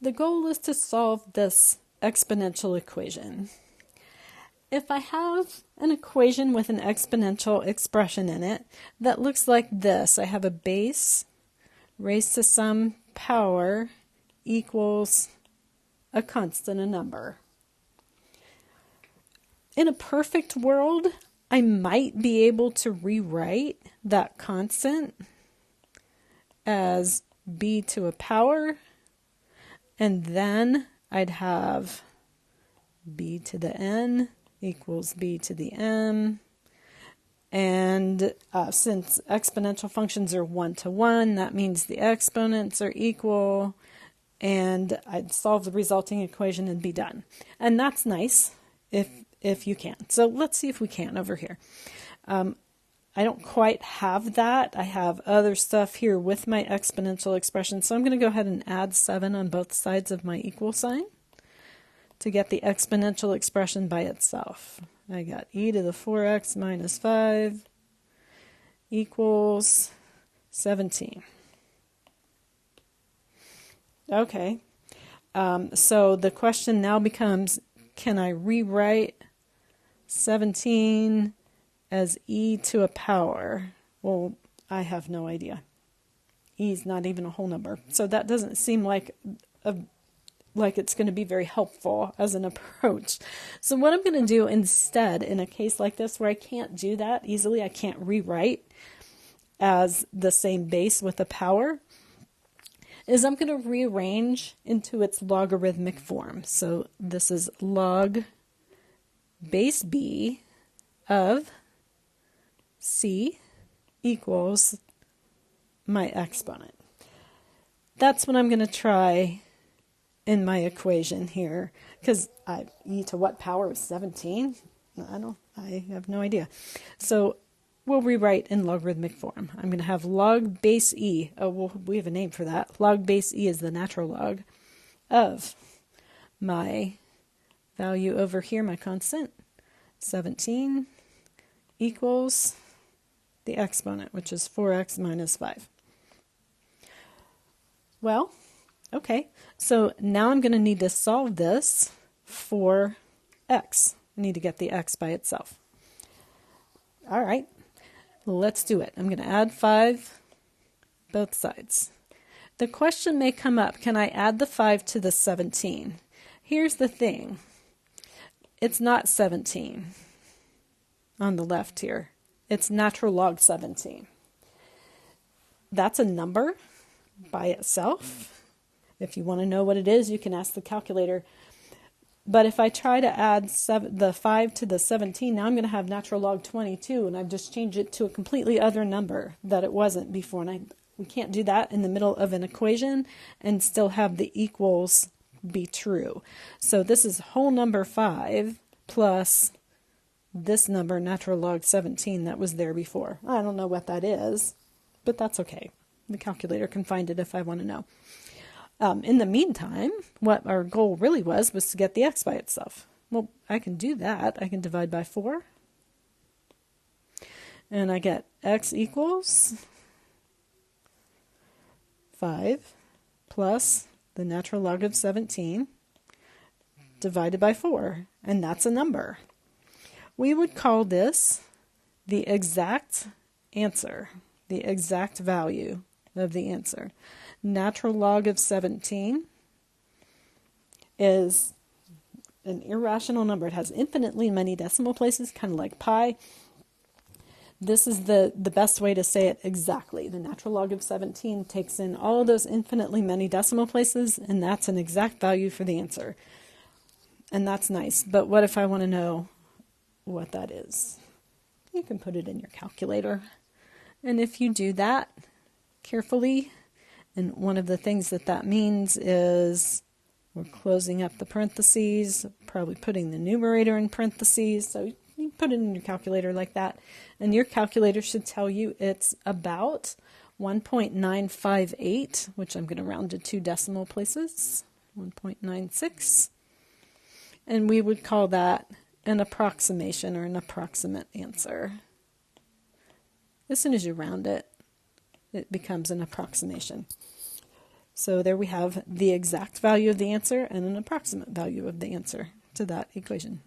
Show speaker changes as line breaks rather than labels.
The goal is to solve this exponential equation. If I have an equation with an exponential expression in it that looks like this, I have a base raised to some power equals a constant, a number. In a perfect world, I might be able to rewrite that constant as b to a power, and then I'd have b to the n equals b to the m. And since exponential functions are 1 to 1, that means the exponents are equal, and I'd solve the resulting equation and be done. And that's nice if you can. So let's see if we can over here. I don't quite have that. I have other stuff here with my exponential expression. So I'm going to go ahead and add 7 on both sides of my equal sign to get the exponential expression by itself. I got e to the 4x minus 5 equals 17. Okay, so the question now becomes, can I rewrite 17 as e to a power? Well, I have no idea. E is not even a whole number, so that doesn't seem like it's going to be very helpful as an approach. So what I'm going to do instead, in a case like this where I can't do that easily, I can't rewrite as the same base with a power, is I'm going to rearrange into its logarithmic form. So this is log base b of c equals my exponent. That's what I'm going to try in my equation here, because e to what power is 17? I have no idea. So we'll rewrite in logarithmic form. I'm going to have log base e. Oh, well, we have a name for that. Log base e is the natural log of my value over here, my constant, 17 equals the exponent, which is 4x minus 5. Well, okay, so now I'm going to need to solve this for x. I need to get the x by itself. All right, let's do it. I'm going to add 5 both sides. The question may come up, can I add the 5 to the 17? Here's the thing. It's not 17 on the left here. It's natural log 17. That's a number by itself. If you want to know what it is, you can ask the calculator. But if I try to add the 5 to the 17, now I'm going to have natural log 22, and I've just changed it to a completely other number that it wasn't before. And we can't do that in the middle of an equation and still have the equals be true. So this is whole number 5 plus this number, natural log 17, that was there before. I don't know what that is, but that's okay. The calculator can find it if I want to know. In the meantime, what our goal really was to get the x by itself. Well, I can do that. I can divide by 4. And I get x equals 5 plus the natural log of 17 divided by 4. And that's a number. We would call this the exact answer, the exact value of the answer. Natural log of 17 is an irrational number. It has infinitely many decimal places, kind of like pi. This is the best way to say it exactly. The natural log of 17 takes in all of those infinitely many decimal places, and that's an exact value for the answer. And that's nice. But what if I want to know what that is? You can put it in your calculator. And if you do that carefully, and one of the things that means is we're closing up the parentheses, probably putting the numerator in parentheses. So you put it in your calculator like that. And your calculator should tell you it's about 1.958, which I'm going to round to 2 decimal places, 1.96. And we would call that an approximation or an approximate answer. As soon as you round it, it becomes an approximation. So there we have the exact value of the answer and an approximate value of the answer to that equation.